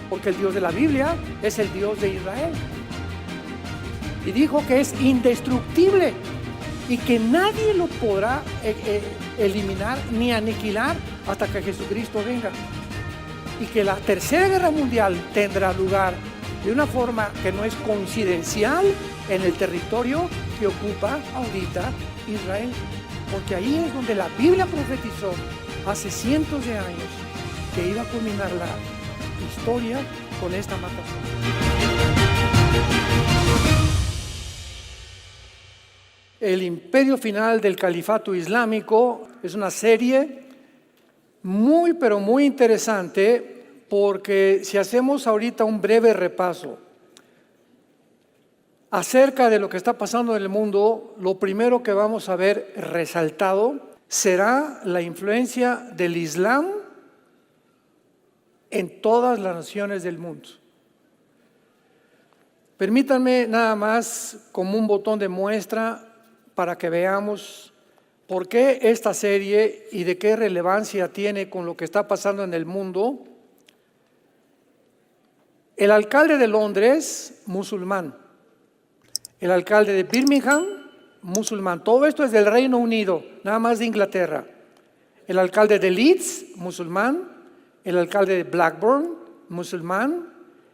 porque el Dios de la Biblia es el Dios de Israel. Y dijo que es indestructible y que nadie lo podrá eliminar ni aniquilar hasta que Jesucristo venga. Y que la tercera guerra mundial tendrá lugar de una forma que no es coincidencial en el territorio que ocupa ahorita Israel. Porque ahí es donde la Biblia profetizó hace cientos de años que iba a culminar la historia con esta matazón. El imperio final del califato islámico es una serie muy pero muy interesante, porque si hacemos ahorita un breve repaso acerca de lo que está pasando en el mundo, lo primero que vamos a ver resaltado será la influencia del Islam en todas las naciones del mundo. Permítanme nada más como un botón de muestra para que veamos por qué esta serie y de qué relevancia tiene con lo que está pasando en el mundo. El alcalde de Londres, musulmán. El alcalde de Birmingham, musulmán. Todo esto es del Reino Unido, nada más de Inglaterra. El alcalde de Leeds, musulmán. El alcalde de Blackburn, musulmán.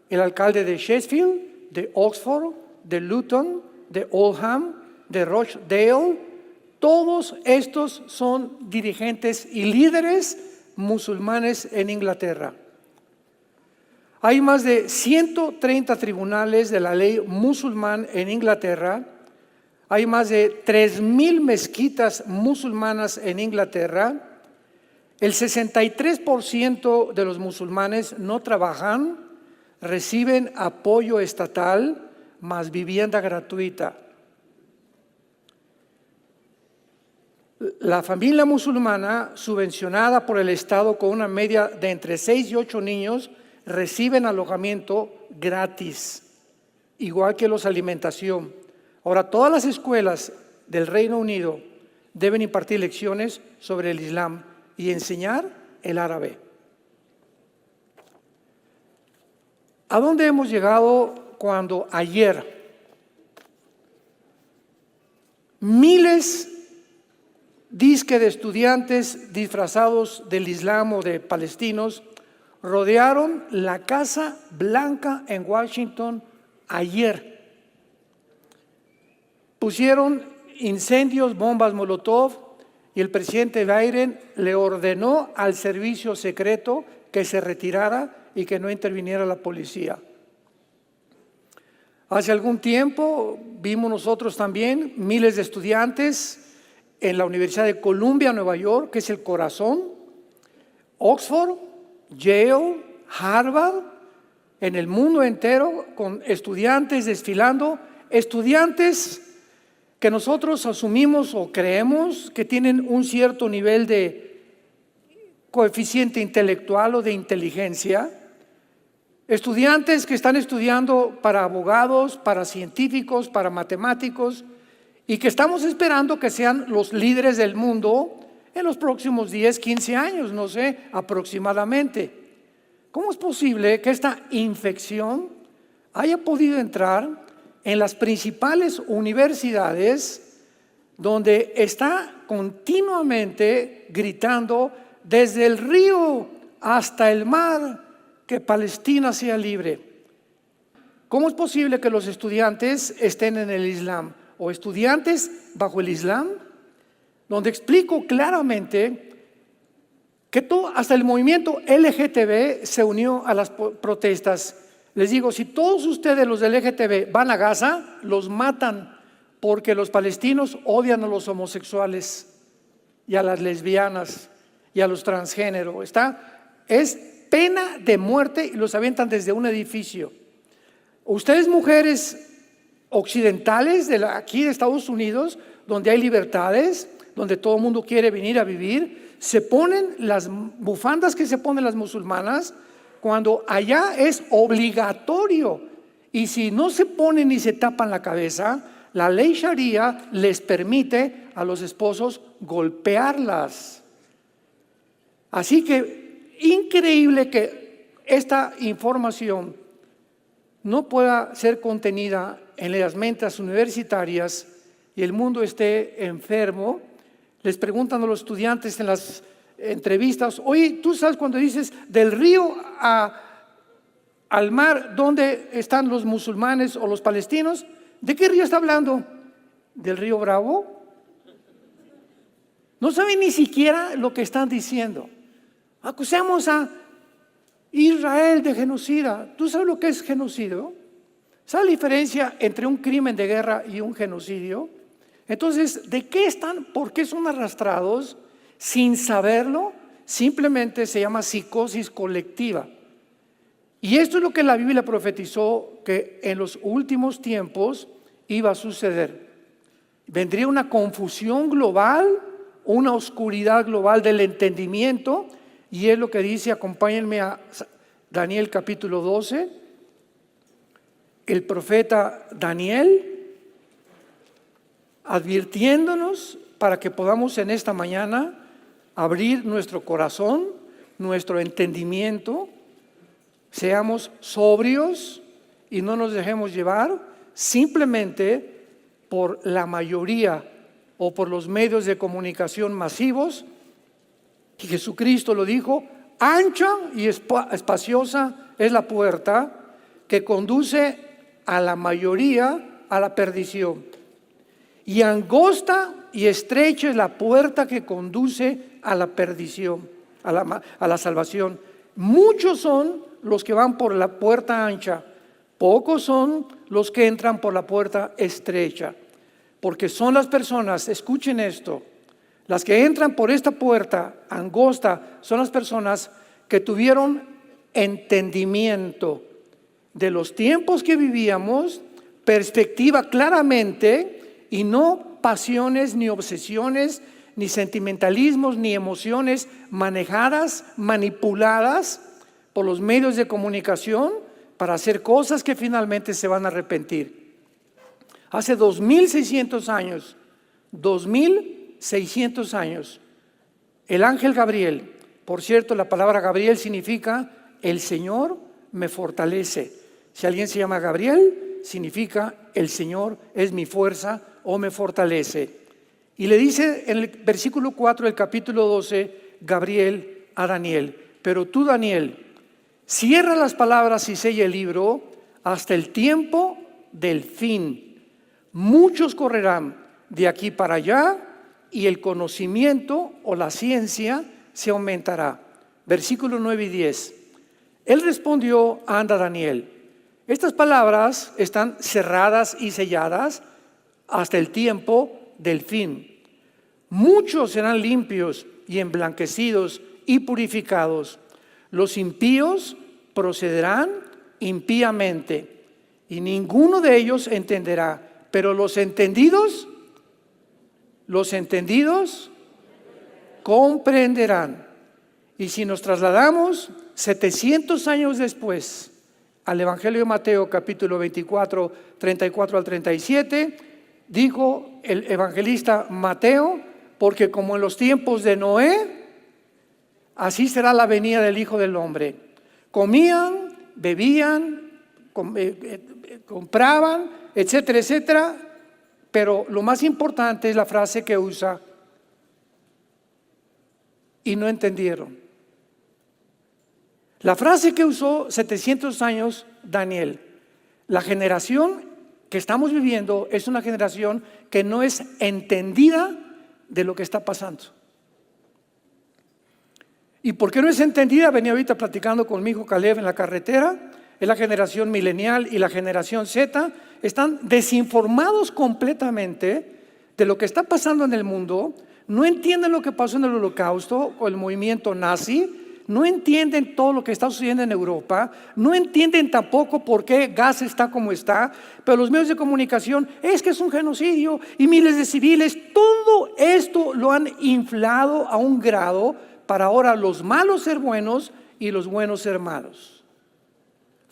El alcalde de Sheffield, de Oxford, de Luton, de Oldham, de Rochdale. Todos estos son dirigentes y líderes musulmanes en Inglaterra. Hay más de 130 tribunales de la ley musulmán en Inglaterra. Hay más de 3,000 mezquitas musulmanas en Inglaterra. El 63% de los musulmanes no trabajan, reciben apoyo estatal más vivienda gratuita. La familia musulmana, subvencionada por el Estado con una media de entre 6 y 8 niños, reciben alojamiento gratis, igual que los alimentación. Ahora, todas las escuelas del Reino Unido deben impartir lecciones sobre el Islam y enseñar el árabe. ¿A dónde hemos llegado cuando ayer miles disque de estudiantes disfrazados del Islam o de palestinos rodearon la Casa Blanca en Washington ayer? Pusieron incendios, bombas Molotov, y el presidente Biden le ordenó al servicio secreto que se retirara y que no interviniera la policía. Hace algún tiempo vimos nosotros también miles de estudiantes en la Universidad de Columbia, Nueva York, que es el corazón, Oxford, Yale, Harvard, en el mundo entero, con estudiantes desfilando, estudiantes que nosotros asumimos o creemos que tienen un cierto nivel de coeficiente intelectual o de inteligencia, estudiantes que están estudiando para abogados, para científicos, para matemáticos, y que estamos esperando que sean los líderes del mundo en los próximos 10, 15 años, no sé, aproximadamente. ¿Cómo es posible que esta infección haya podido entrar en las principales universidades, donde está continuamente gritando desde el río hasta el mar que Palestina sea libre? ¿Cómo es posible que los estudiantes estén en el Islam o estudiantes bajo el Islam? Donde explico claramente que todo, hasta el movimiento LGTB se unió a las protestas. Les digo, si todos ustedes los del LGTB van a Gaza, los matan, porque los palestinos odian a los homosexuales y a las lesbianas y a los transgéneros. Es pena de muerte y los avientan desde un edificio. Ustedes, mujeres occidentales aquí de Estados Unidos, donde hay libertades, donde todo el mundo quiere venir a vivir, se ponen las bufandas que se ponen las musulmanas cuando allá es obligatorio. Y si no se ponen ni se tapan la cabeza, la ley Sharia les permite a los esposos golpearlas. Así que increíble que esta información no pueda ser contenida en las mentes universitarias y el mundo esté enfermo, les preguntan a los estudiantes en las entrevistas: oye, ¿tú sabes cuando dices del río al mar, dónde están los musulmanes o los palestinos? ¿De qué río está hablando? ¿Del río Bravo? No saben ni siquiera lo que están diciendo. Acusamos a Israel de genocida. ¿Tú sabes lo que es genocidio? ¿Sabes la diferencia entre un crimen de guerra y un genocidio? Entonces, ¿de qué están? ¿Por qué son arrastrados sin saberlo? Simplemente se llama psicosis colectiva. Y esto es lo que la Biblia profetizó que en los últimos tiempos iba a suceder. Vendría una confusión global, una oscuridad global del entendimiento, y es lo que dice, acompáñenme a Daniel capítulo 12, el profeta Daniel, advirtiéndonos para que podamos en esta mañana abrir nuestro corazón, nuestro entendimiento, seamos sobrios y no nos dejemos llevar simplemente por la mayoría o por los medios de comunicación masivos. Y Jesucristo lo dijo: ancha y espaciosa es la puerta que conduce a la mayoría a la perdición, y angosta y estrecha es la puerta que conduce a la perdición, a la salvación. Muchos son los que van por la puerta ancha, pocos son los que entran por la puerta estrecha, porque son las personas, escuchen esto, las que entran por esta puerta angosta son las personas que tuvieron entendimiento de los tiempos que vivíamos, perspectiva claramente, y no pasiones, ni obsesiones, ni sentimentalismos, ni emociones manejadas, manipuladas por los medios de comunicación para hacer cosas que finalmente se van a arrepentir. Hace 2600 años, 2600 años, el ángel Gabriel, por cierto, la palabra Gabriel significa el Señor me fortalece. Si alguien se llama Gabriel, significa el Señor es mi fuerza o me fortalece. Y le dice en el versículo 4 del capítulo 12, Gabriel a Daniel: pero tú, Daniel, cierra las palabras y sella el libro hasta el tiempo del fin. Muchos correrán de aquí para allá y el conocimiento o la ciencia se aumentará. Versículos 9 y 10. Él respondió: anda, Daniel, estas palabras están cerradas y selladas hasta el tiempo del fin. Muchos serán limpios y emblanquecidos y purificados. Los impíos procederán impíamente y ninguno de ellos entenderá, pero los entendidos comprenderán. Y si nos trasladamos 700 años después al Evangelio de Mateo capítulo 24, 34 al 37, dijo el evangelista Mateo: porque como en los tiempos de Noé, así será la venida del Hijo del Hombre. Comían, bebían, compraban, etcétera, etcétera, pero lo más importante es la frase que usa: y no entendieron. La frase que usó 700 años Daniel: la generación que estamos viviendo es una generación que no es entendida de lo que está pasando. ¿Y por qué no es entendida? Venía ahorita platicando con mi hijo Caleb en la carretera. Es la generación milenial y la generación Z. Están desinformados completamente de lo que está pasando en el mundo. No entienden lo que pasó en el Holocausto o el movimiento nazi. No entienden todo lo que está sucediendo en Europa. No entienden tampoco por qué Gaza está como está. Pero los medios de comunicación: es que es un genocidio y miles de civiles. Todo esto lo han inflado a un grado para ahora los malos ser buenos y los buenos ser malos.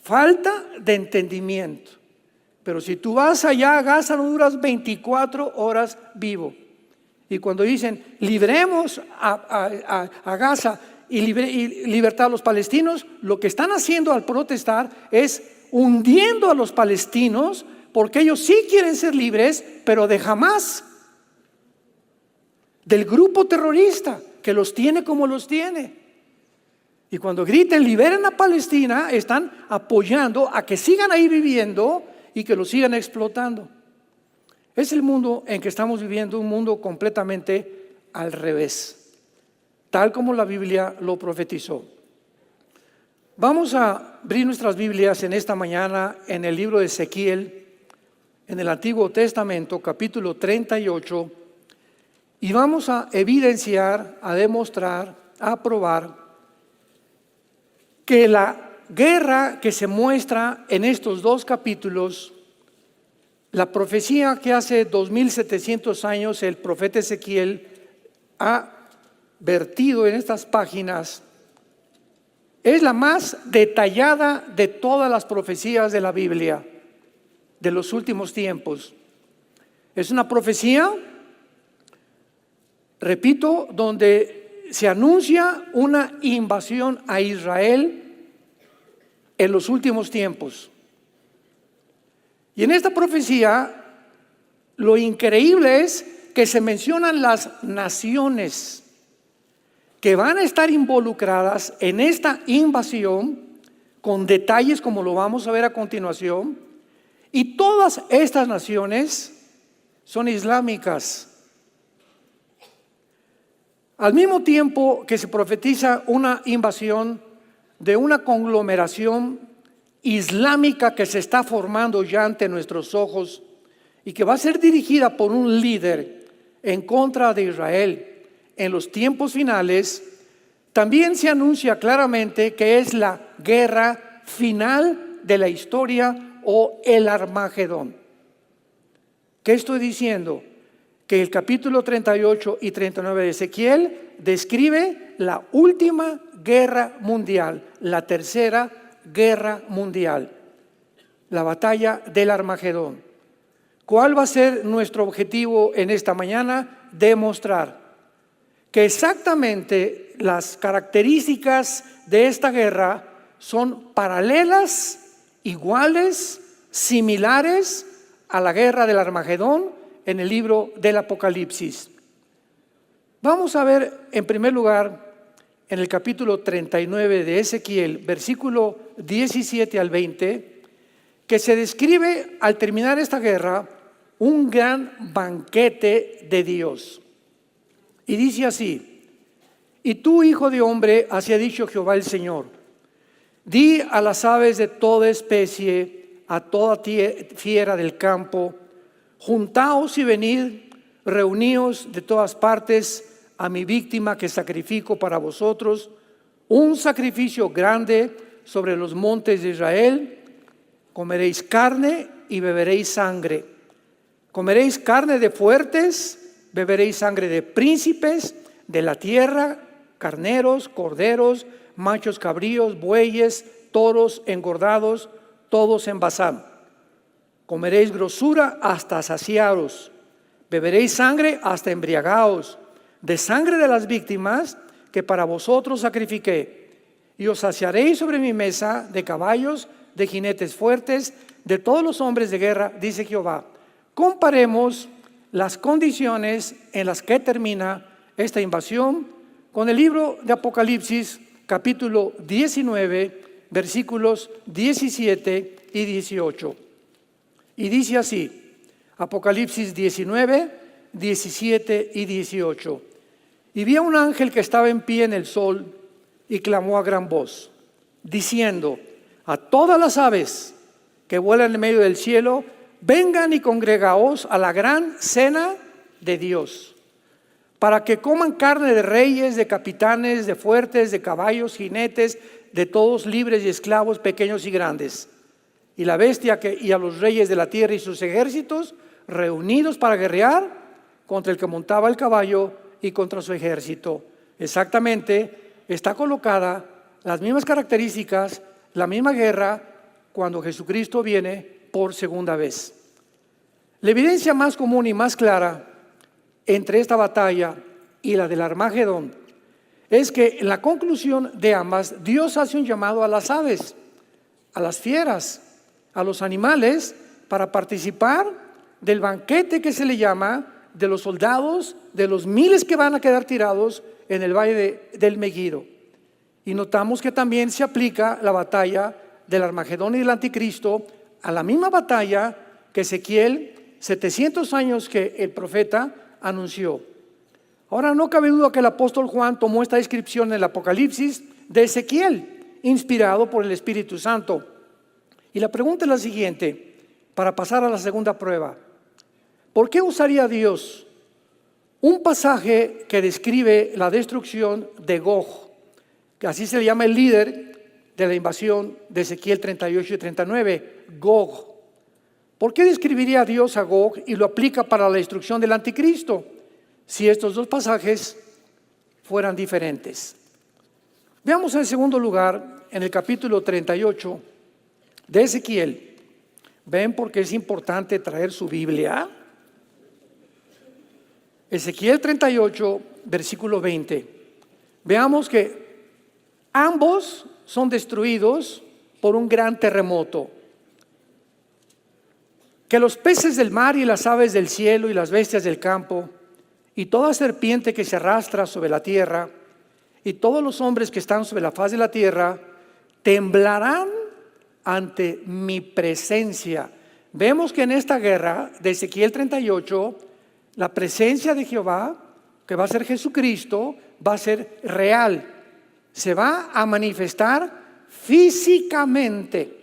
Falta de entendimiento. Pero si tú vas allá a Gaza, no duras 24 horas vivo. Y cuando dicen libremos a Gaza, y libertar a los palestinos, lo que están haciendo al protestar es hundiendo a los palestinos, porque ellos sí quieren ser libres, pero de Hamás, del grupo terrorista que los tiene como los tiene. Y cuando griten liberen a Palestina, están apoyando a que sigan ahí viviendo y que lo sigan explotando. Es el mundo en que estamos viviendo, un mundo completamente al revés, tal como la Biblia lo profetizó. Vamos a abrir nuestras Biblias en esta mañana en el libro de Ezequiel, en el Antiguo Testamento, capítulo 38, y vamos a evidenciar, a demostrar, a probar que la guerra que se muestra en estos dos capítulos, la profecía que hace 2700 años el profeta Ezequiel ha vertido en estas páginas, es la más detallada de todas las profecías de la Biblia de los últimos tiempos. Es una profecía, repito, donde se anuncia una invasión a Israel en los últimos tiempos. Y en esta profecía, lo increíble es que se mencionan las naciones que van a estar involucradas en esta invasión, con detalles como lo vamos a ver a continuación, y todas estas naciones son islámicas. Al mismo tiempo que se profetiza una invasión de una conglomeración islámica que se está formando ya ante nuestros ojos y que va a ser dirigida por un líder en contra de Israel en los tiempos finales, también se anuncia claramente que es la guerra final de la historia o el Armagedón. ¿Qué estoy diciendo? Que el capítulo 38 y 39 de Ezequiel describe la última guerra mundial, la tercera guerra mundial, la batalla del Armagedón. ¿Cuál va a ser nuestro objetivo en esta mañana? Demostrar que exactamente las características de esta guerra son paralelas, iguales, similares a la guerra del Armagedón en el libro del Apocalipsis. Vamos a ver en primer lugar en el capítulo 39 de Ezequiel, versículo 17 al 20, que se describe al terminar esta guerra un gran banquete de Dios. Y dice así: y tú, hijo de hombre, así ha dicho Jehová el Señor, di a las aves de toda especie, a toda fiera del campo, juntaos y venid, reuníos de todas partes a mi víctima que sacrifico para vosotros, un sacrificio grande sobre los montes de Israel. Comeréis carne y beberéis sangre. Comeréis carne de fuertes, beberéis sangre de príncipes de la tierra, carneros, corderos, machos cabríos, bueyes, toros engordados, todos en Basán. Comeréis grosura hasta saciaros, beberéis sangre hasta embriagaos, de sangre de las víctimas que para vosotros sacrifiqué. Y os saciaréis sobre mi mesa de caballos, de jinetes fuertes, de todos los hombres de guerra, dice Jehová. Comparemos las condiciones en las que termina esta invasión con el libro de Apocalipsis, capítulo 19, versículos 17 y 18. Y dice así, Apocalipsis 19, 17 y 18. Y vi a un ángel que estaba en pie en el sol y clamó a gran voz, diciendo a todas las aves que vuelan en medio del cielo, vengan y congregaos a la gran cena de Dios, para que coman carne de reyes, de capitanes, de fuertes, de caballos, jinetes, de todos libres y esclavos, pequeños y grandes. Y la bestia y a los reyes de la tierra y sus ejércitos, reunidos para guerrear contra el que montaba el caballo y contra su ejército. Exactamente, está colocada las mismas características, la misma guerra cuando Jesucristo viene por segunda vez. La evidencia más común y más clara entre esta batalla y la del Armagedón es que en la conclusión de ambas, Dios hace un llamado a las aves, a las fieras, a los animales, para participar del banquete que se le llama de los soldados, de los miles que van a quedar tirados en el valle del Megiddo. Y notamos que también se aplica la batalla del Armagedón y del Anticristo a la misma batalla que Ezequiel, 700 años que el profeta anunció. Ahora, no cabe duda que el apóstol Juan tomó esta descripción en el Apocalipsis de Ezequiel, inspirado por el Espíritu Santo. Y la pregunta es la siguiente, para pasar a la segunda prueba. ¿Por qué usaría Dios un pasaje que describe la destrucción de Gog, que así se le llama el líder de la invasión de Ezequiel 38 y 39, Gog? ¿Por qué describiría Dios a Gog y lo aplica para la destrucción del anticristo si estos dos pasajes fueran diferentes? Veamos en segundo lugar en el capítulo 38 de Ezequiel. ¿Ven por qué es importante traer su Biblia? Ezequiel 38, versículo 20. Veamos que ambos son destruidos por un gran terremoto. Que los peces del mar y las aves del cielo y las bestias del campo y toda serpiente que se arrastra sobre la tierra y todos los hombres que están sobre la faz de la tierra temblarán ante mi presencia. Vemos que en esta guerra de Ezequiel 38, la presencia de Jehová, que va a ser Jesucristo, va a ser real. Se va a manifestar físicamente.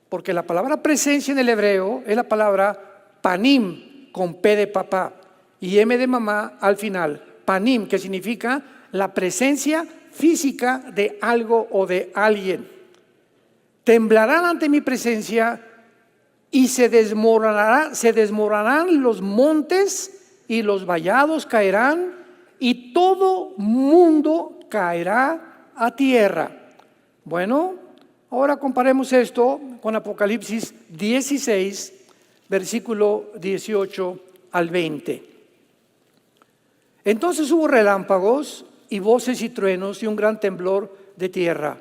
Porque la palabra presencia en el hebreo es la palabra panim, con P de papá y M de mamá al final. Panim, que significa la presencia física de algo o de alguien. Temblarán ante mi presencia y se desmoronarán los montes y los vallados caerán y todo mundo caerá a tierra. Bueno, ahora comparemos esto con Apocalipsis 16, versículo 18 al 20. Entonces hubo relámpagos y voces y truenos y un gran temblor de tierra.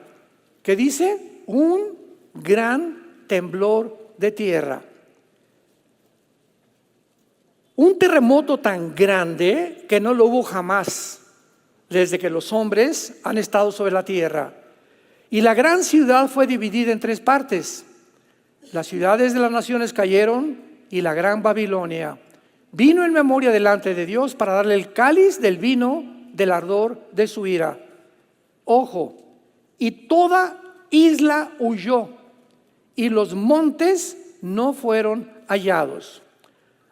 ¿Qué dice? Un gran temblor de tierra. Un terremoto tan grande que no lo hubo jamás desde que los hombres han estado sobre la tierra. Y la gran ciudad fue dividida en tres partes. Las ciudades de las naciones cayeron y la gran Babilonia vino en memoria delante de Dios para darle el cáliz del vino del ardor de su ira. Ojo, y toda isla huyó y los montes no fueron hallados.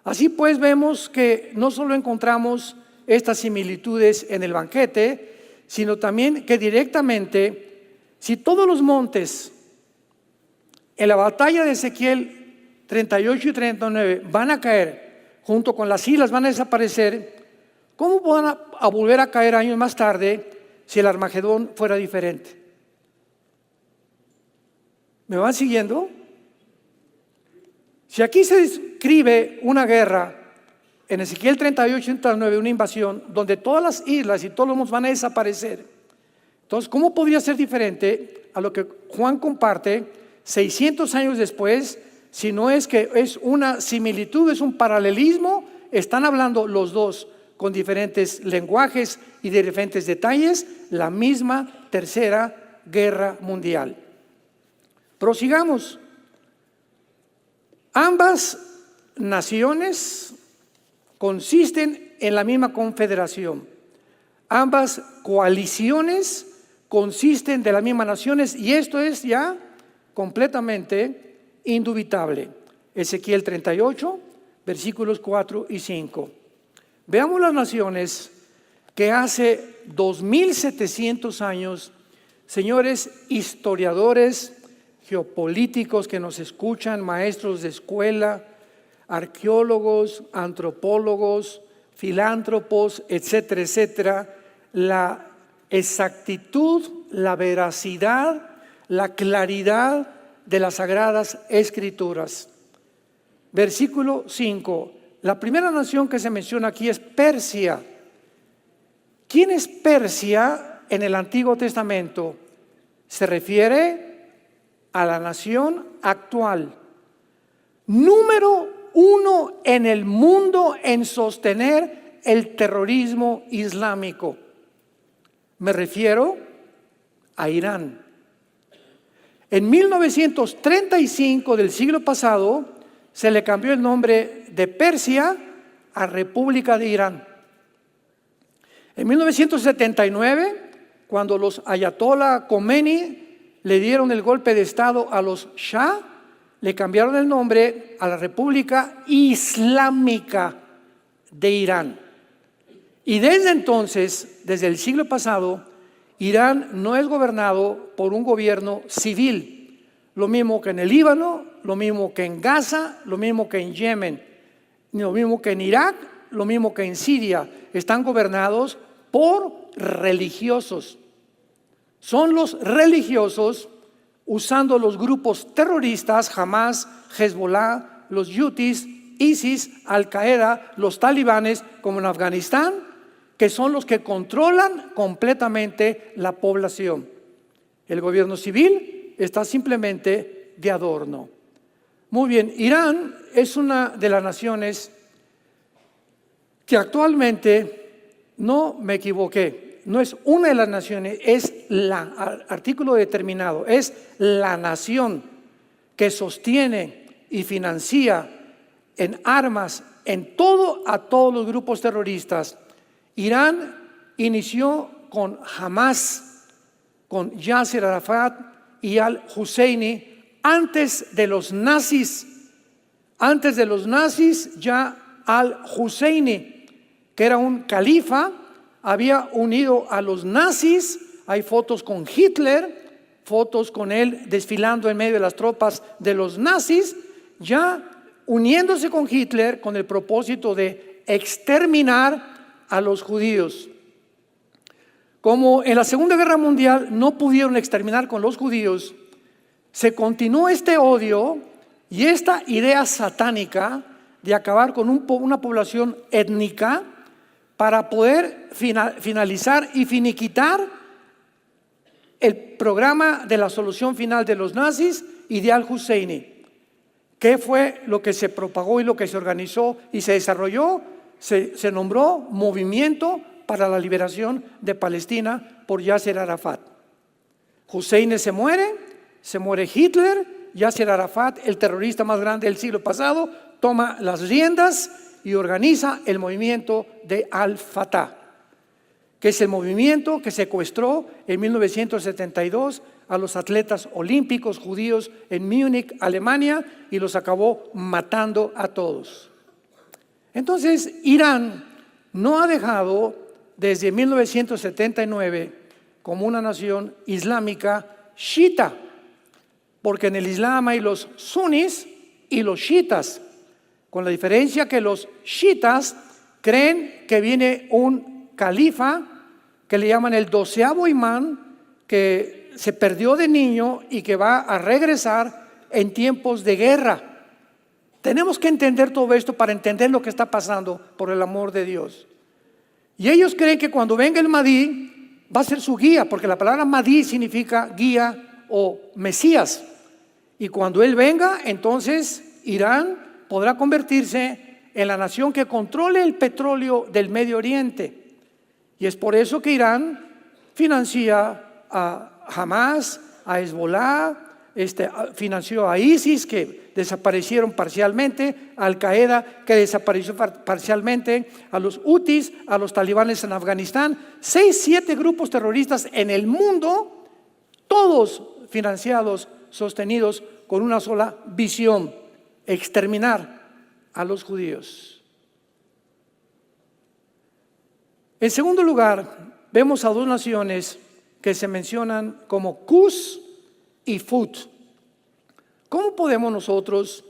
Así pues vemos que no solo encontramos estas similitudes en el banquete, sino también que directamente, si todos los montes en la batalla de Ezequiel 38 y 39 van a caer, junto con las islas van a desaparecer, ¿cómo van a volver a caer años más tarde si el Armagedón fuera diferente? ¿Me van siguiendo? Si aquí se describe una guerra en Ezequiel 38 y 39, una invasión donde todas las islas y todos los montes van a desaparecer, entonces ¿cómo podría ser diferente a lo que Juan comparte 600 años después? Si no es que es una similitud, es un paralelismo, están hablando los dos con diferentes lenguajes y de diferentes detalles, la misma tercera guerra mundial. Prosigamos. Ambas naciones consisten en la misma confederación. Ambas coaliciones consisten de las mismas naciones y esto es ya completamente indubitable. Ezequiel 38, versículos 4 y 5. Veamos las naciones que hace 2700 años, señores historiadores, geopolíticos que nos escuchan, maestros de escuela, arqueólogos, antropólogos, filántropos, etcétera, etcétera, la exactitud, la veracidad, la claridad de las Sagradas Escrituras. Versículo 5. La primera nación que se menciona aquí es Persia. ¿Quién es Persia? en el Antiguo Testamento se refiere a la nación actual, número uno en el mundo en sostener el terrorismo islámico. Me refiero a Irán. En 1935 del siglo pasado se le cambió el nombre de Persia a República de Irán. En 1979, cuando los ayatollah Khomeini le dieron el golpe de estado a los Shah, le cambiaron el nombre a la República Islámica de Irán. Y desde entonces, desde el siglo pasado, Irán no es gobernado por un gobierno civil, lo mismo que en el Líbano, lo mismo que en Gaza, lo mismo que en Yemen, lo mismo que en Irak, lo mismo que en Siria. Están gobernados por religiosos. Son los religiosos, usando los grupos terroristas, Hamas, Hezbollah, los Houthis, ISIS, Al-Qaeda, los talibanes, como en Afganistán, que son los que controlan completamente la población. El gobierno civil está simplemente de adorno. Muy bien, Irán es una de las naciones que actualmente, no me equivoqué, no es una de las naciones, es artículo determinado, es la nación que sostiene y financia en armas, en todo, a todos los grupos terroristas. Irán inició con Hamas, con Yasser Arafat y al-Husseini antes de los nazis. Antes de los nazis, ya al-Husseini, que era un califa, había unido a los nazis. Hay fotos con Hitler, fotos con él desfilando en medio de las tropas de los nazis, ya uniéndose con Hitler con el propósito de exterminar a los judíos. Como en la Segunda Guerra Mundial no pudieron exterminar con los judíos, se continuó este odio y esta idea satánica de acabar con una población étnica para poder finalizar y finiquitar el programa de la solución final de los nazis y de al-Husseini. ¿Qué fue lo que se propagó y lo que se organizó y se desarrolló? Se nombró Movimiento para la Liberación de Palestina por Yasser Arafat. Husseini se muere Hitler, Yasser Arafat, el terrorista más grande del siglo pasado, toma las riendas y organiza el movimiento de Al-Fatah, que es el movimiento que secuestró en 1972 a los atletas olímpicos judíos en Múnich, Alemania, y los acabó matando a todos. Entonces, Irán no ha dejado desde 1979 como una nación islámica chiita, porque en el Islam hay los sunis y los chiitas, con la diferencia que los chiitas creen que viene un califa que le llaman el 12º imán, que se perdió de niño y que va a regresar en tiempos de guerra. Tenemos que entender todo esto para entender lo que está pasando, por el amor de Dios. Y ellos creen que cuando venga el Mahdi va a ser su guía, porque la palabra Mahdi significa guía o Mesías. Y cuando él venga, entonces Irán podrá convertirse en la nación que controle el petróleo del Medio Oriente. Y es por eso que Irán financia a Hamas, a Hezbollah, financió a ISIS, que desaparecieron parcialmente, a Al-Qaeda, que desapareció parcialmente, a los Houthis, a los talibanes en Afganistán, 6, 7 grupos terroristas en el mundo, todos financiados, sostenidos con una sola visión: exterminar a los judíos. En segundo lugar, vemos a dos naciones que se mencionan como Cus y Fut. ¿Cómo podemos nosotros,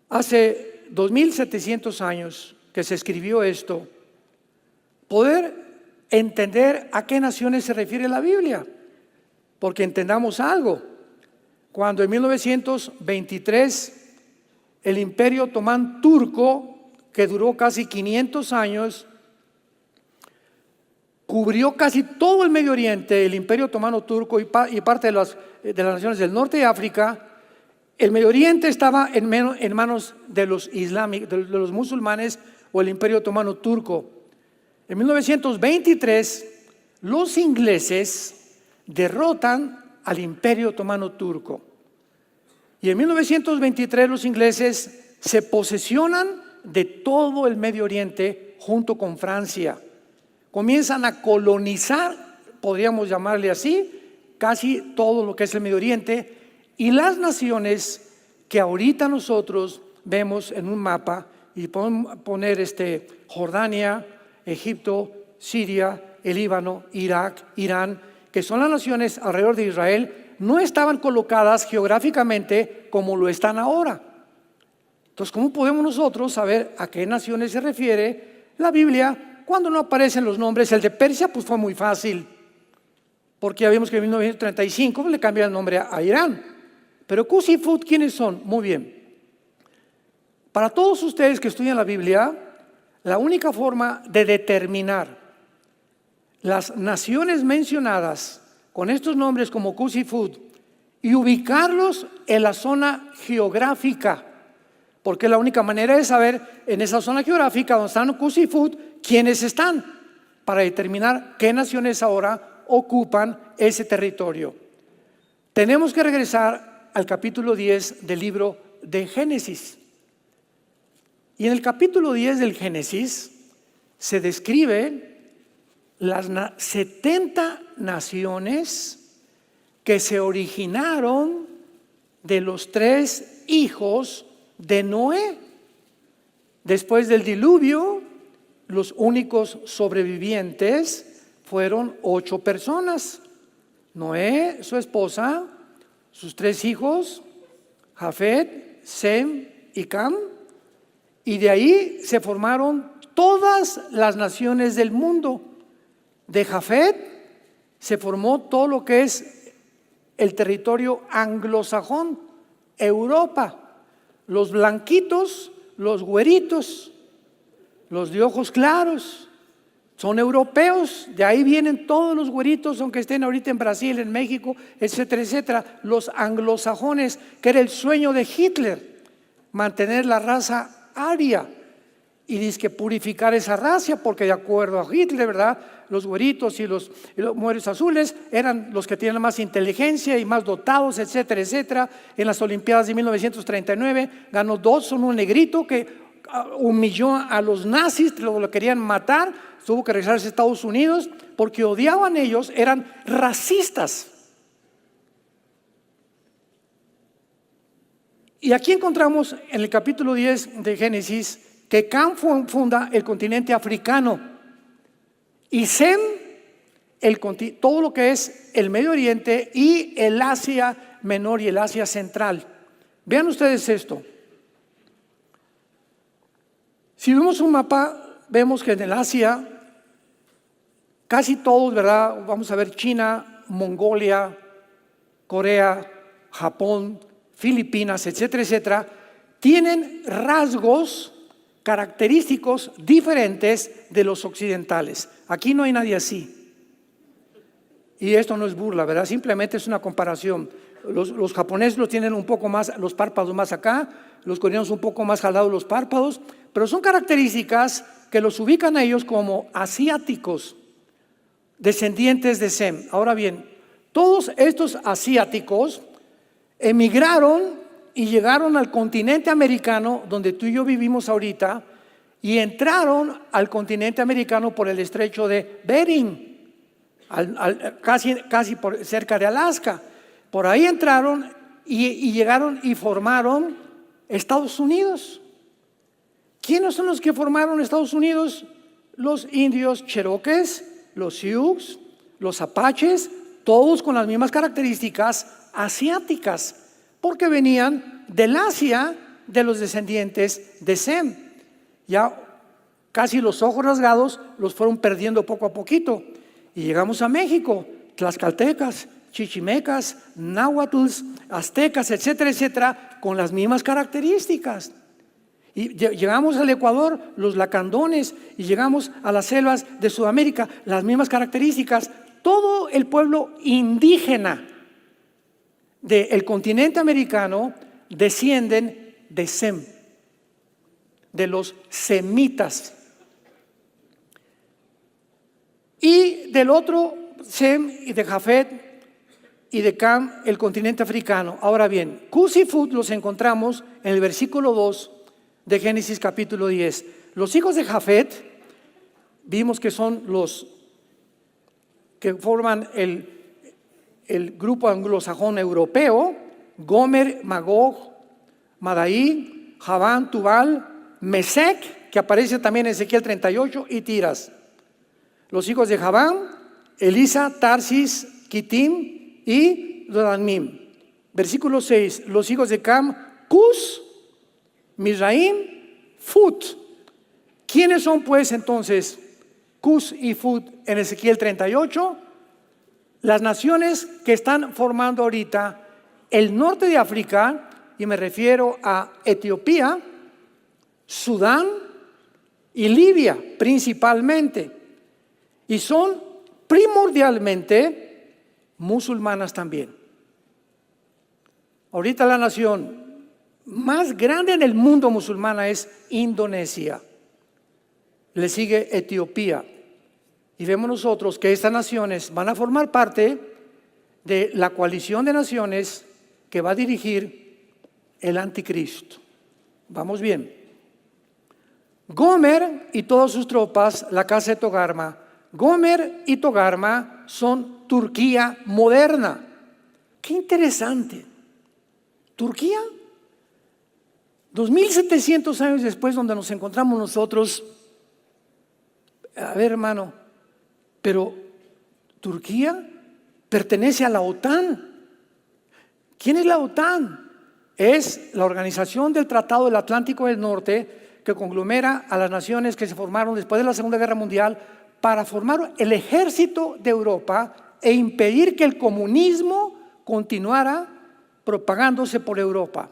hace 2700 años que se escribió esto, poder entender a qué naciones se refiere la Biblia? Porque entendamos algo. Cuando en 1923 el Imperio Otomán turco, que duró casi 500 años, cubrió casi todo el Medio Oriente, el Imperio Otomano Turco y parte de las naciones del norte de África. El Medio Oriente estaba en manos de los de los musulmanes o el Imperio Otomano Turco. En 1923, los ingleses derrotan al Imperio Otomano Turco. Y en 1923 los ingleses se posesionan de todo el Medio Oriente junto con Francia. Comienzan a colonizar, podríamos llamarle así, casi todo lo que es el Medio Oriente, y las naciones que ahorita nosotros vemos en un mapa, y podemos poner Jordania, Egipto, Siria, el Líbano, Irak, Irán, que son las naciones alrededor de Israel, no estaban colocadas geográficamente como lo están ahora. Entonces, ¿cómo podemos nosotros saber a qué naciones se refiere la Biblia cuando no aparecen los nombres? El de Persia pues fue muy fácil, porque ya vimos que en 1935 le cambiaron el nombre a Irán. Pero Cus y Fut, ¿quiénes son? Muy bien. Para todos ustedes que estudian la Biblia, la única forma de determinar las naciones mencionadas con estos nombres como Cus y Fut y ubicarlos en la zona geográfica, porque la única manera de saber en esa zona geográfica donde están Cus y Fut quiénes están, para determinar qué naciones ahora ocupan ese territorio. Tenemos que regresar al capítulo 10 del libro de Génesis. Y en el capítulo 10 del Génesis se describe las 70 naciones que se originaron de los 3 hijos de Noé. Después del diluvio, los únicos sobrevivientes fueron 8 personas: Noé, su esposa, sus 3 hijos, Jafet, Sem y Cam. Y de ahí se formaron todas las naciones del mundo. De Jafet se formó todo lo que es el territorio anglosajón, Europa. Los blanquitos, los güeritos, los de ojos claros, son europeos. De ahí vienen todos los güeritos, aunque estén ahorita en Brasil, en México, etcétera, etcétera. Los anglosajones, que era el sueño de Hitler, mantener la raza aria, y dice que purificar esa raza, porque de acuerdo a Hitler, ¿verdad?, los güeritos y los mujeres azules eran los que tienen más inteligencia y más dotados, etcétera, etcétera. En las Olimpiadas de 1939 ganó 2, un negrito que humilló a los nazis, lo querían matar, tuvo que regresarse a Estados Unidos porque odiaban ellos, eran racistas. Y aquí encontramos en el capítulo 10 de Génesis que Cam funda el continente africano y Sem todo lo que es el Medio Oriente y el Asia Menor y el Asia Central. Vean ustedes esto. Si vemos un mapa, vemos que en el Asia casi todos, ¿verdad? Vamos a ver China, Mongolia, Corea, Japón, Filipinas, etcétera, etcétera, tienen rasgos característicos diferentes de los occidentales. Aquí no hay nadie así. Y esto no es burla, ¿verdad? Simplemente es una comparación. Los japoneses lo tienen un poco más, los párpados más acá, los coreanos un poco más jalados los párpados, pero son características que los ubican a ellos como asiáticos, descendientes de Sem. Ahora bien, todos estos asiáticos emigraron y llegaron al continente americano, donde tú y yo vivimos ahorita, y entraron al continente americano por el estrecho de Bering, casi cerca de Alaska. Por ahí entraron y llegaron y formaron Estados Unidos. ¿Quiénes son los que formaron Estados Unidos? Los indios cherokees, los sioux, los apaches, todos con las mismas características asiáticas, porque venían del Asia de los descendientes de Sem. Ya casi los ojos rasgados los fueron perdiendo poco a poquito. Y llegamos a México, tlaxcaltecas, chichimecas, náhuatls, aztecas, etcétera, etcétera, con las mismas características. Y llegamos al Ecuador, los lacandones, y llegamos a las selvas de Sudamérica, las mismas características. Todo el pueblo indígena del continente americano descienden de Sem, de los semitas. Y del otro, Sem y de Jafet y de Cam, el continente africano. Ahora bien, Cus y Fut los encontramos en el versículo 2 de Génesis capítulo 10. Los hijos de Jafet, vimos que son los que forman el grupo anglosajón europeo: Gomer, Magog, Madai, Javán, Tubal, Mesec, que aparece también en Ezequiel 38, y Tiras. Los hijos de Javán: Elisa, Tarsis, Kitim y Dodamim. Versículo 6. Los hijos de Cam: Cus, Mizraim, Fut. ¿Quiénes son pues entonces Cus y Fut en Ezequiel 38? Las naciones que están formando ahorita el norte de África, y me refiero a Etiopía, Sudán y Libia principalmente, y son primordialmente musulmanas también. Ahorita la nación más grande en el mundo musulmana es Indonesia, le sigue Etiopía, y vemos nosotros que estas naciones van a formar parte de la coalición de naciones que va a dirigir el anticristo. Vamos bien. Gomer y todas sus tropas, la casa de Togarma. Gomer y Togarma son Turquía moderna. Qué interesante. Turquía, 2700 años después, donde nos encontramos nosotros. A ver, hermano, pero Turquía pertenece a la OTAN. ¿Quién es la OTAN? Es la organización del Tratado del Atlántico del Norte, que conglomera a las naciones que se formaron después de la Segunda Guerra Mundial para formar el ejército de Europa e impedir que el comunismo continuara propagándose por Europa.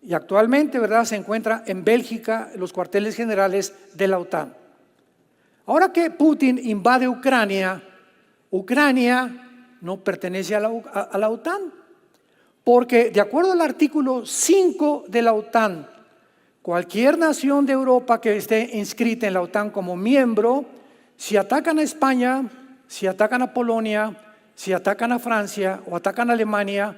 Y actualmente, ¿verdad?, se encuentra en Bélgica los cuarteles generales de la OTAN. Ahora que Putin invade Ucrania, Ucrania no pertenece a la OTAN, porque de acuerdo al artículo 5 de la OTAN, cualquier nación de Europa que esté inscrita en la OTAN como miembro, si atacan a España, si atacan a Polonia, si atacan a Francia o atacan a Alemania,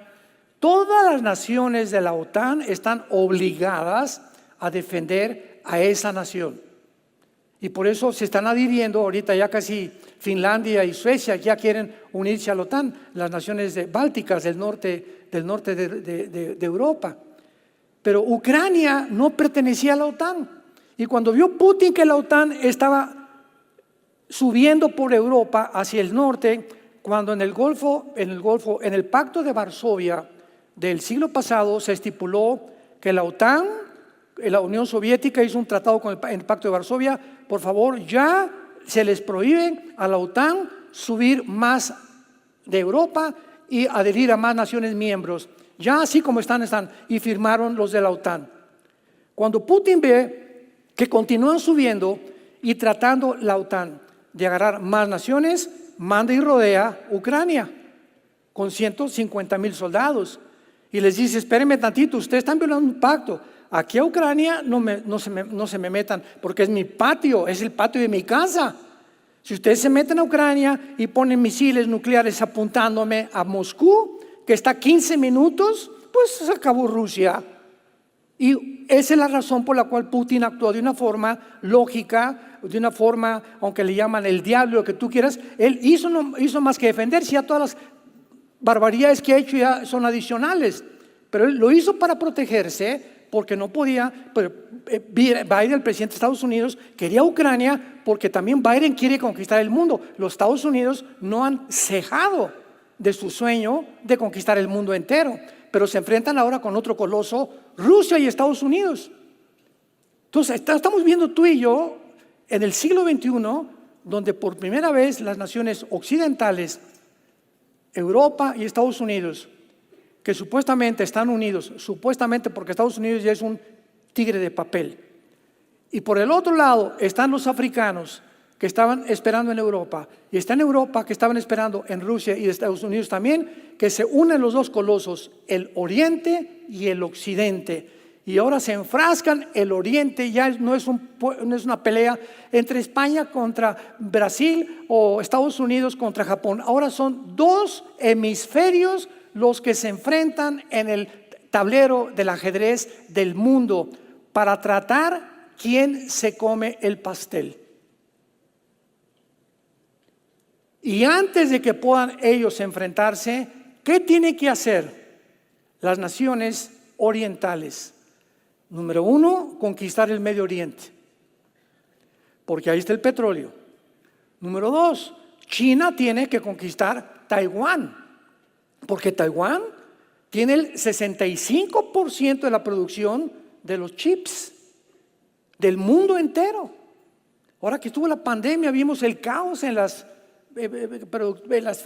todas las naciones de la OTAN están obligadas a defender a esa nación. Y por eso se están adhiriendo ahorita ya casi Finlandia y Suecia ya quieren unirse a la OTAN, las naciones bálticas del norte de Europa. Pero Ucrania no pertenecía a la OTAN. Y cuando vio Putin que la OTAN estaba subiendo por Europa hacia el norte, cuando en el Pacto de Varsovia del siglo pasado se estipuló que la OTAN, la Unión Soviética hizo un tratado con el Pacto de Varsovia, por favor, ya se les prohíbe a la OTAN subir más de Europa y adherir a más naciones miembros. Ya así como están, y firmaron los de la OTAN. Cuando Putin ve que continúan subiendo y tratando la OTAN de agarrar más naciones, manda y rodea Ucrania con 150,000 soldados y les dice: espérenme tantito, ustedes están violando un pacto. Aquí a Ucrania no se me metan, porque es mi patio, es el patio de mi casa. Si ustedes se meten a Ucrania y ponen misiles nucleares apuntándome a Moscú, que está a 15 minutos, pues se acabó Rusia. Y esa es la razón por la cual Putin actuó de una forma lógica, de una forma, aunque le llaman el diablo, lo que tú quieras. Él no hizo más que defenderse. Ya todas las barbaridades que ha hecho ya son adicionales, pero él lo hizo para protegerse, porque no podía. Pero Biden, el presidente de Estados Unidos, quería Ucrania porque también Biden quiere conquistar el mundo. Los Estados Unidos no han cejado de su sueño de conquistar el mundo entero, pero se enfrentan ahora con otro coloso, Rusia y Estados Unidos. Entonces estamos viendo tú y yo en el siglo XXI, donde por primera vez las naciones occidentales, Europa y Estados Unidos, que supuestamente están unidos, supuestamente porque Estados Unidos ya es un tigre de papel. Y por el otro lado están los africanos que estaban esperando en Europa, y está en Europa que estaban esperando en Rusia y Estados Unidos también, que se unen los dos colosos, el oriente y el occidente. Y ahora se enfrascan. El oriente ya no es una pelea entre España contra Brasil o Estados Unidos contra Japón. Ahora son dos hemisferios los que se enfrentan en el tablero del ajedrez del mundo para tratar quién se come el pastel. Y antes de que puedan ellos enfrentarse, ¿qué tienen que hacer las naciones orientales? Número uno, conquistar el Medio Oriente, porque ahí está el petróleo. Número dos, China tiene que conquistar Taiwán, porque Taiwán tiene el 65% de la producción de los chips del mundo entero. Ahora que estuvo la pandemia, vimos el caos en las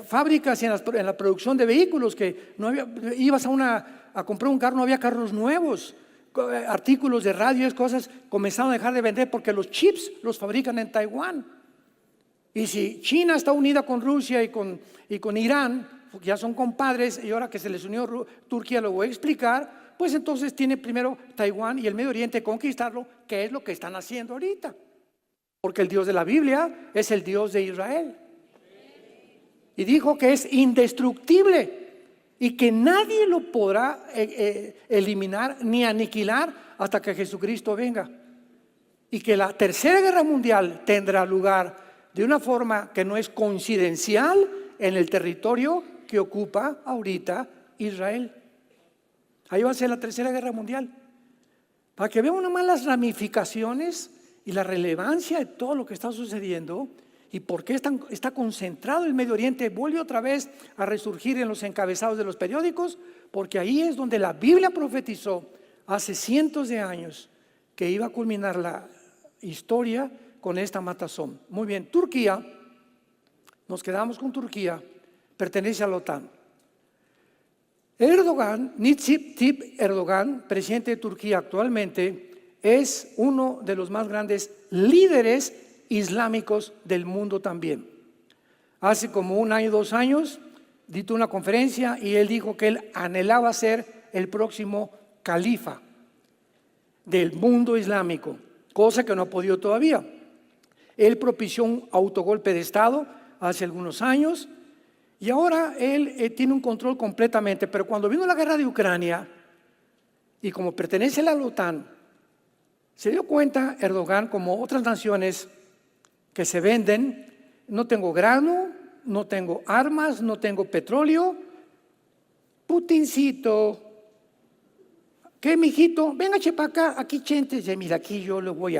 fábricas y en la producción de vehículos, que no había, ibas a comprar un carro, no había carros nuevos, artículos de radio, cosas comenzaron a dejar de vender porque los chips los fabrican en Taiwán. Y si China está unida con Rusia y con Irán, porque ya son compadres, y ahora que se les unió Turquía, lo voy a explicar, pues entonces tiene primero Taiwán y el Medio Oriente conquistarlo, que es lo que están haciendo ahorita, porque el Dios de la Biblia es el Dios de Israel. Y dijo que es indestructible y que nadie lo podrá eliminar ni aniquilar hasta que Jesucristo venga. Y que la tercera guerra mundial tendrá lugar de una forma que no es coincidencial en el territorio que ocupa ahorita Israel. Ahí va a ser la tercera guerra mundial. Para que vean nomás las ramificaciones y la relevancia de todo lo que está sucediendo. ¿Y por qué está concentrado el Medio Oriente? Vuelve otra vez a resurgir en los encabezados de los periódicos, porque ahí es donde la Biblia profetizó hace cientos de años que iba a culminar la historia con esta matazón. Muy bien, Turquía, nos quedamos con Turquía, pertenece a la OTAN. Recep Tayyip Erdogan, presidente de Turquía actualmente, es uno de los más grandes líderes islámicos del mundo también. Hace como 1 año, 2 años, dio una conferencia y él dijo que él anhelaba ser el próximo califa del mundo islámico, cosa que no ha podido todavía. Él propició un autogolpe de Estado hace algunos años y ahora él tiene un control completamente, pero cuando vino la guerra de Ucrania y como pertenece a la OTAN, se dio cuenta Erdogan, como otras naciones que se venden: no tengo grano, no tengo armas, no tengo petróleo. Putincito, ¿qué, mijito? Venga, para acá, aquí siéntese, mira, aquí yo lo voy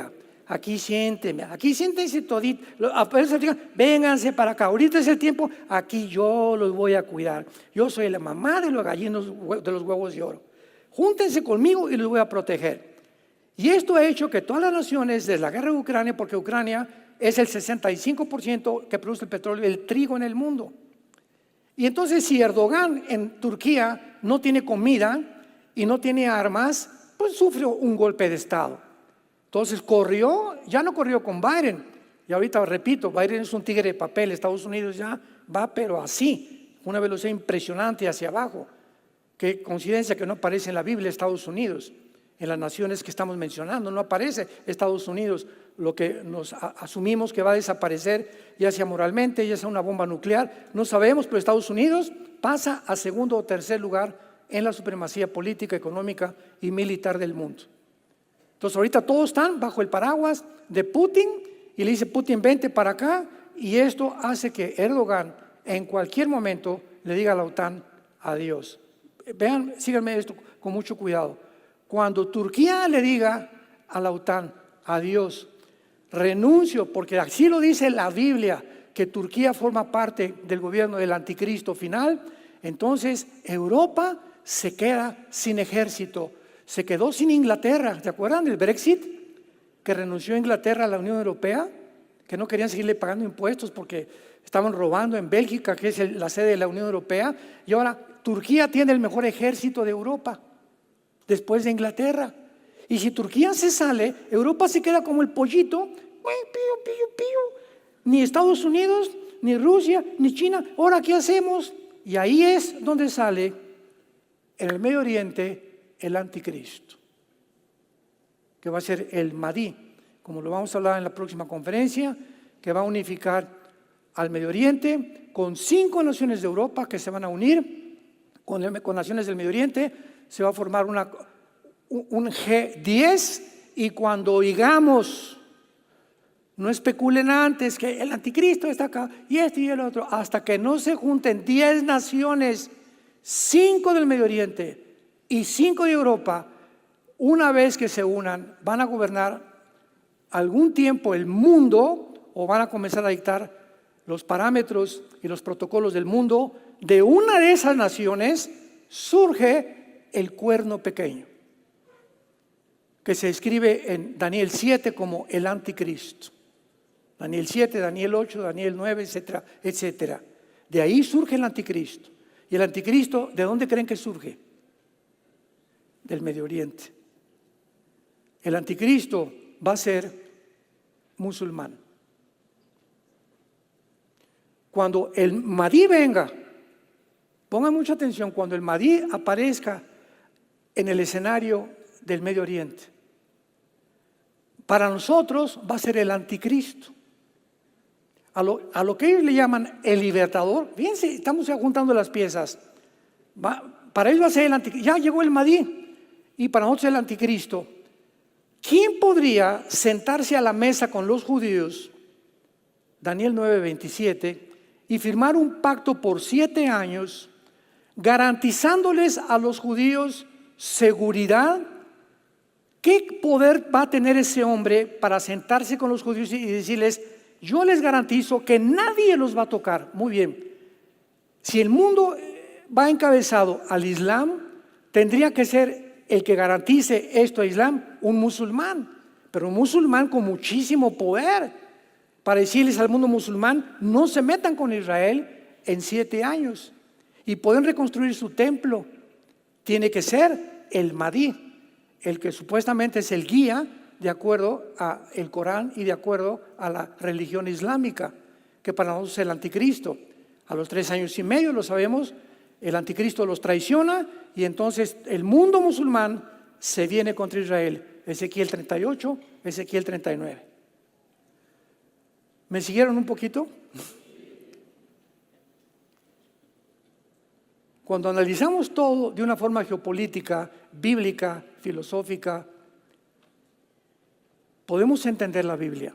aquí siéntese todito. Vénganse para acá, ahorita es el tiempo, aquí yo los voy a cuidar. Yo soy la mamá de los gallinos de los huevos de oro. Júntense conmigo y los voy a proteger. Y esto ha hecho que todas las naciones, desde la guerra de Ucrania, porque Ucrania es el 65% que produce el petróleo, el trigo en el mundo. Y entonces si Erdogan en Turquía no tiene comida y no tiene armas, pues sufrió un golpe de Estado. Entonces ya no corrió con Biden. Y ahorita repito, Biden es un tigre de papel. Estados Unidos ya va pero así, una velocidad impresionante hacia abajo. Qué coincidencia que no aparece en la Biblia Estados Unidos. En las naciones que estamos mencionando no aparece Estados Unidos, lo que nos asumimos que va a desaparecer, ya sea moralmente, ya sea una bomba nuclear, no sabemos, pero Estados Unidos pasa a segundo o tercer lugar en la supremacía política, económica y militar del mundo. Entonces ahorita todos están bajo el paraguas de Putin y le dice Putin, vente para acá, y esto hace que Erdogan en cualquier momento le diga a la OTAN adiós. Vean, síganme esto con mucho cuidado. Cuando Turquía le diga a la OTAN adiós, renuncio, porque así lo dice la Biblia, que Turquía forma parte del gobierno del anticristo final, entonces Europa se queda sin ejército. Se quedó sin Inglaterra. ¿Se acuerdan del Brexit? Que renunció Inglaterra a la Unión Europea, que no querían seguirle pagando impuestos porque estaban robando en Bélgica, que es la sede de la Unión Europea, y ahora Turquía tiene el mejor ejército de Europa después de Inglaterra. Y si Turquía se sale, Europa se queda como el pollito, pío, pío, pío. Ni Estados Unidos, ni Rusia, ni China. Ahora, ¿qué hacemos? Y ahí es donde sale en el Medio Oriente el anticristo, que va a ser el Mahdi, como lo vamos a hablar en la próxima conferencia, que va a unificar al Medio Oriente con 5 naciones de Europa que se van a unir con naciones del Medio Oriente. Se va a formar un G10, y cuando oigamos, no especulen antes que el anticristo está acá y este y el otro, hasta que no se junten 10 naciones, 5 del Medio Oriente y 5 de Europa. Una vez que se unan, van a gobernar algún tiempo el mundo, o van a comenzar a dictar los parámetros y los protocolos del mundo. De una de esas naciones surge el cuerno pequeño, que se escribe en Daniel 7 como el anticristo. Daniel 7, Daniel 8, Daniel 9, etcétera, etcétera. De ahí surge el anticristo. ¿Y el anticristo de dónde creen que surge? Del Medio Oriente. El anticristo va a ser musulmán. Cuando el Mahdi venga, pongan mucha atención, cuando el Mahdi aparezca en el escenario del Medio Oriente, para nosotros va a ser el anticristo. A lo que ellos le llaman el libertador. Fíjense, estamos ya juntando las piezas. Para ellos va a ser el anticristo. Ya llegó el Mahdi, y para nosotros el anticristo. ¿Quién podría sentarse a la mesa con los judíos, Daniel 9:27, y firmar un pacto por 7 años, garantizándoles a los judíos seguridad? ¿Qué poder va a tener ese hombre para sentarse con los judíos y decirles: yo les garantizo que nadie los va a tocar? Muy bien. Si el mundo va encabezado al Islam, tendría que ser el que garantice esto a Islam un musulmán, pero un musulmán con muchísimo poder, para decirles al mundo musulmán: no se metan con Israel en 7 años y pueden reconstruir su templo. Tiene que ser el Mahdi, el que supuestamente es el guía de acuerdo al Corán y de acuerdo a la religión islámica, que para nosotros es el anticristo. A los 3 años y medio, lo sabemos, el anticristo los traiciona, y entonces el mundo musulmán se viene contra Israel. Ezequiel 38, Ezequiel 39. ¿Me siguieron un poquito? Cuando analizamos todo de una forma geopolítica, bíblica, filosófica, podemos entender la Biblia.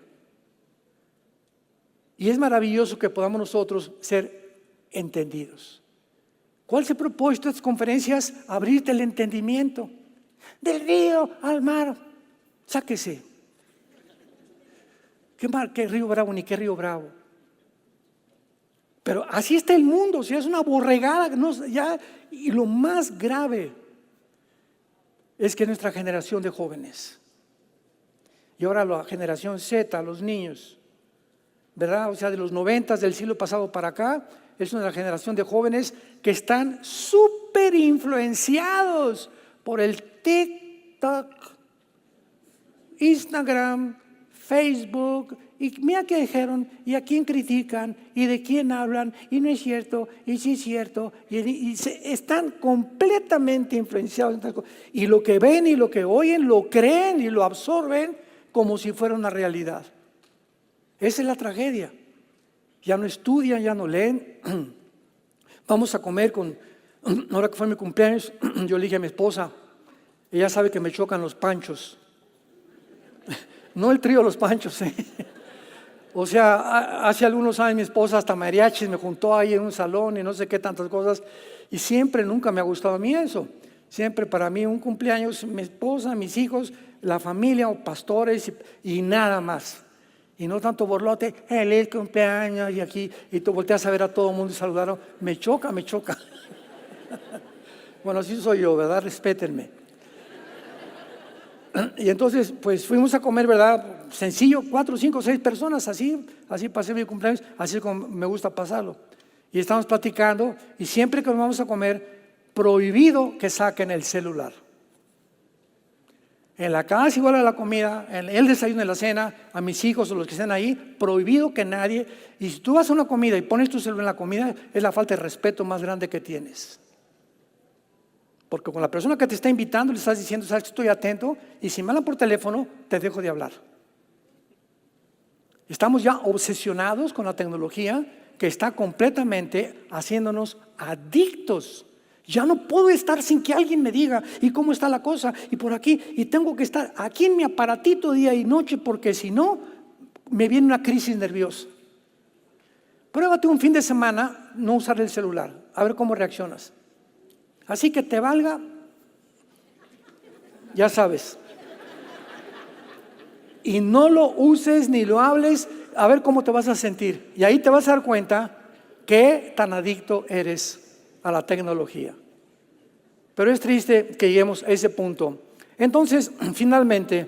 Y es maravilloso que podamos nosotros ser entendidos. ¿Cuál es el propósito de estas conferencias? Abrirte el entendimiento. Del río al mar, sáquese. ¿Qué mar? ¿Qué río Bravo? Ni qué río Bravo. Pero así está el mundo, o sea, es una borregada. Y lo más grave es que nuestra generación de jóvenes, y ahora la generación Z, los niños, ¿verdad? O sea, de los 90 del siglo pasado para acá, es una generación de jóvenes que están súper influenciados por el TikTok, Instagram, Facebook. Y mira qué dijeron, y a quién critican, y de quién hablan, y no es cierto, y sí es cierto, y están completamente influenciados. Y lo que ven y lo que oyen, lo creen y lo absorben como si fuera una realidad. Esa es la tragedia. Ya no estudian, ya no leen. Vamos a comer ahora que fue mi cumpleaños, yo le dije a mi esposa, ella sabe que me chocan los panchos. No el trío, los panchos, ¿eh? O sea, hace algunos años mi esposa hasta mariachis me juntó ahí en un salón y no sé qué tantas cosas, y siempre, nunca me ha gustado a mí eso. Siempre para mí un cumpleaños, mi esposa, mis hijos, la familia o pastores y nada más. Y no tanto borlote, el cumpleaños y aquí, y tú volteas a ver a todo el mundo y saludaron. Me choca. Bueno, así soy yo, ¿verdad? Respétenme. Y entonces, pues fuimos a comer, ¿verdad? Sencillo, 4, 5, 6 personas, así pasé mi cumpleaños, así como me gusta pasarlo. Y estamos platicando, y siempre que vamos a comer, prohibido que saquen el celular. En la casa igual a la comida, en el desayuno, en la cena, a mis hijos o los que estén ahí, prohibido que nadie. Y si tú vas a una comida y pones tu celular en la comida, es la falta de respeto más grande que tienes. Porque con la persona que te está invitando le estás diciendo, sabes que estoy atento, y si me hablan por teléfono, te dejo de hablar. Estamos ya obsesionados con la tecnología que está completamente haciéndonos adictos. Ya no puedo estar sin que alguien me diga, ¿y cómo está la cosa? Y por aquí, y tengo que estar aquí en mi aparatito día y noche, porque si no, me viene una crisis nerviosa. Pruébate un fin de semana no usar el celular, a ver cómo reaccionas. Así que te valga, ya sabes. Y no lo uses ni lo hables, a ver cómo te vas a sentir. Y ahí te vas a dar cuenta qué tan adicto eres a la tecnología. Pero es triste que lleguemos a ese punto. Entonces, finalmente,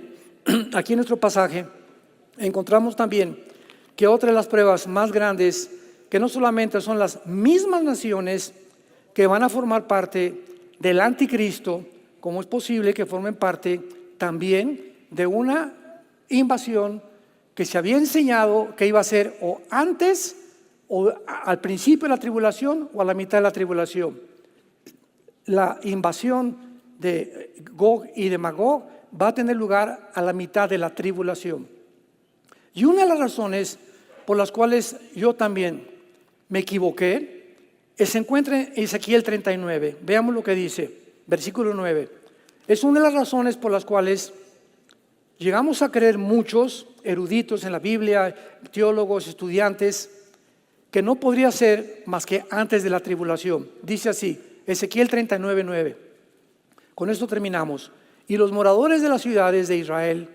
aquí en nuestro pasaje, encontramos también que otra de las pruebas más grandes, que no solamente son las mismas naciones que van a formar parte del anticristo, como es posible que formen parte también de una invasión que se había enseñado que iba a ser o antes o al principio de la tribulación o a la mitad de la tribulación. La invasión de Gog y de Magog va a tener lugar a la mitad de la tribulación. Y una de las razones por las cuales yo también me equivoqué se encuentra en Ezequiel 39. Veamos lo que dice, versículo 9. Es una de las razones por las cuales llegamos a creer muchos eruditos en la Biblia, teólogos, estudiantes, que no podría ser más que antes de la tribulación. Dice así, Ezequiel 39, 9. Con esto terminamos. Y los moradores de las ciudades de Israel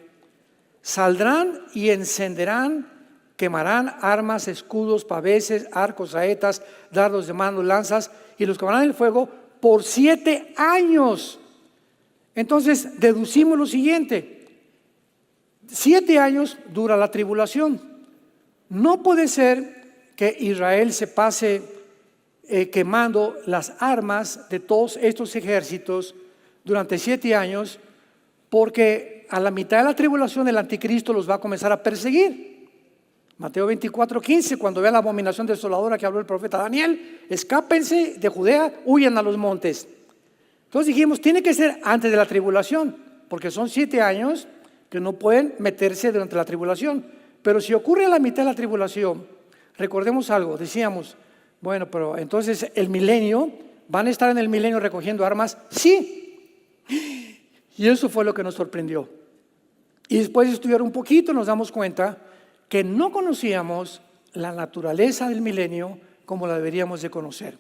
saldrán y encenderán, quemarán armas, escudos, paveses, arcos, saetas, dardos de mano, lanzas, y los quemarán en el fuego por 7 años. Entonces deducimos lo siguiente: 7 años dura la tribulación. No puede ser que Israel se pase quemando las armas de todos estos ejércitos durante 7 años, porque a la mitad de la tribulación el anticristo los va a comenzar a perseguir. Mateo 24, 15, cuando vean la abominación desoladora que habló el profeta Daniel, escápense de Judea, huyan a los montes. Entonces dijimos, tiene que ser antes de la tribulación, porque son 7 años que no pueden meterse durante la tribulación. Pero si ocurre a la mitad de la tribulación, recordemos algo, decíamos, bueno, pero entonces el milenio, ¿van a estar en el milenio recogiendo armas? Sí. Y eso fue lo que nos sorprendió. Y después de estudiar un poquito nos damos cuenta que no conocíamos la naturaleza del milenio como la deberíamos de conocer.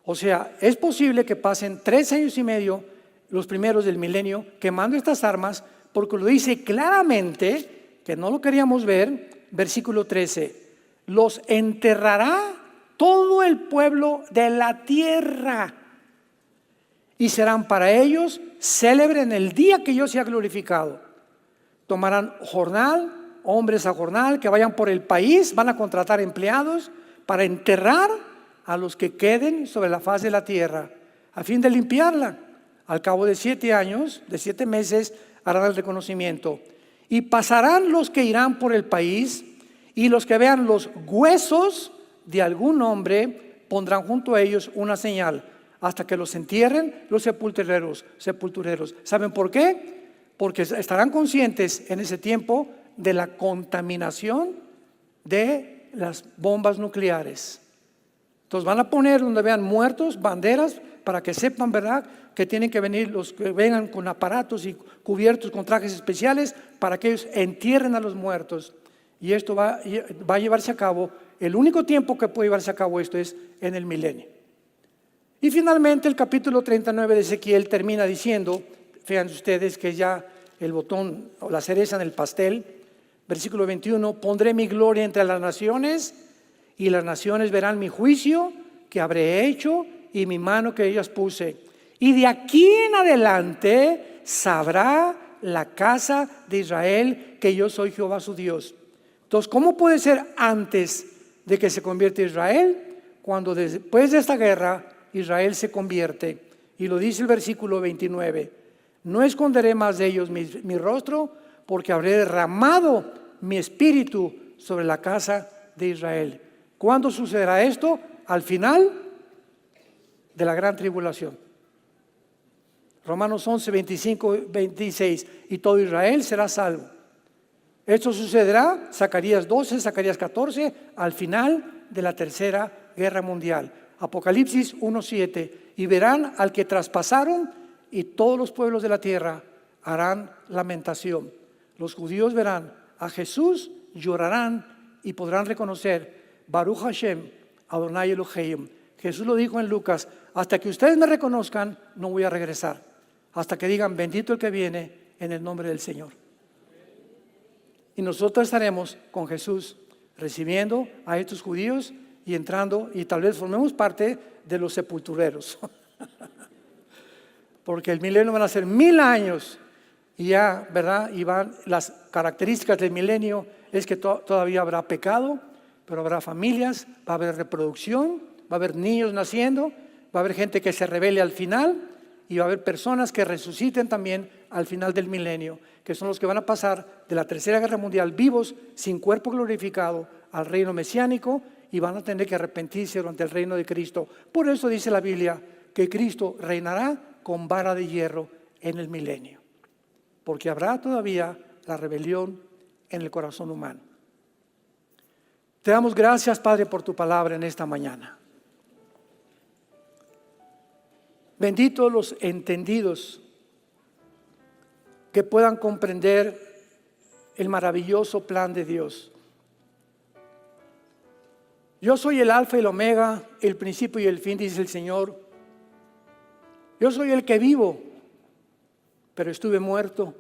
O sea, es posible que pasen 3 años y medio, los primeros del milenio, quemando estas armas, porque lo dice claramente, que no lo queríamos ver, versículo 13, los enterrará todo el pueblo de la tierra y serán para ellos célebres en el día que yo sea glorificado. Tomarán jornal, hombres a jornal, que vayan por el país, van a contratar empleados para enterrar a los que queden sobre la faz de la tierra, a fin de limpiarla. Al cabo de 7 años, de 7 meses, harán el reconocimiento. Y pasarán los que irán por el país, y los que vean los huesos de algún hombre, pondrán junto a ellos una señal, hasta que los entierren los sepultureros. ¿Saben por qué? Porque estarán conscientes en ese tiempo de la contaminación de las bombas nucleares. Entonces van a poner donde vean muertos, banderas, para que sepan, ¿verdad?, que tienen que venir los que vengan con aparatos y cubiertos con trajes especiales para que ellos entierren a los muertos. Y esto va a llevarse a cabo, el único tiempo que puede llevarse a cabo esto es en el milenio. Y finalmente el capítulo 39 de Ezequiel termina diciendo, fíjense ustedes que ya el botón o la cereza en el pastel, versículo 21, pondré mi gloria entre las naciones y las naciones verán mi juicio que habré hecho y mi mano que ellas puse. Y de aquí en adelante sabrá la casa de Israel que yo soy Jehová su Dios. Entonces, ¿cómo puede ser antes de que se convierta Israel? Cuando después de esta guerra Israel se convierte. Y lo dice el versículo 29. No esconderé más de ellos mi rostro, porque habré derramado mi espíritu sobre la casa de Israel. ¿Cuándo sucederá esto? Al final de la gran tribulación. Romanos 11, 25, 26. Y todo Israel será salvo. Esto sucederá, Zacarías 12, Zacarías 14, al final de la tercera guerra mundial. Apocalipsis 1, 7. Y verán al que traspasaron, y todos los pueblos de la tierra harán lamentación. Los judíos verán a Jesús, llorarán y podrán reconocer Baruch Hashem, Adonai Elohim. Jesús lo dijo en Lucas: hasta que ustedes me reconozcan, no voy a regresar. Hasta que digan: bendito el que viene en el nombre del Señor. Y nosotros estaremos con Jesús recibiendo a estos judíos y entrando, y tal vez formemos parte de los sepultureros. Porque el milenio van a ser 1000 años y ya, ¿verdad? Y van, las características del milenio es que todavía habrá pecado, pero habrá familias, va a haber reproducción, va a haber niños naciendo, va a haber gente que se rebele al final, y va a haber personas que resuciten también al final del milenio, que son los que van a pasar de la tercera guerra mundial vivos, sin cuerpo glorificado, al reino mesiánico, y van a tener que arrepentirse durante el reino de Cristo. Por eso dice la Biblia que Cristo reinará con vara de hierro en el milenio, porque habrá todavía la rebelión en el corazón humano. Te damos gracias, Padre, por tu palabra en esta mañana. Benditos los entendidos que puedan comprender el maravilloso plan de Dios. Yo soy el alfa y el omega, el principio y el fin, dice el Señor. Yo soy el que vivo, pero estuve muerto,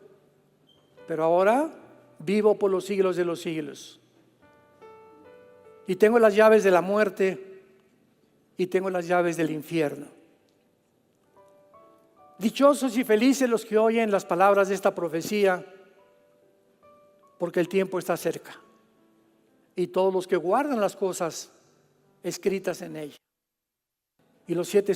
pero ahora vivo por los siglos de los siglos. Y tengo las llaves de la muerte y tengo las llaves del infierno. Dichosos y felices los que oyen las palabras de esta profecía, porque el tiempo está cerca. Y todos los que guardan las cosas escritas en ella. Y los 7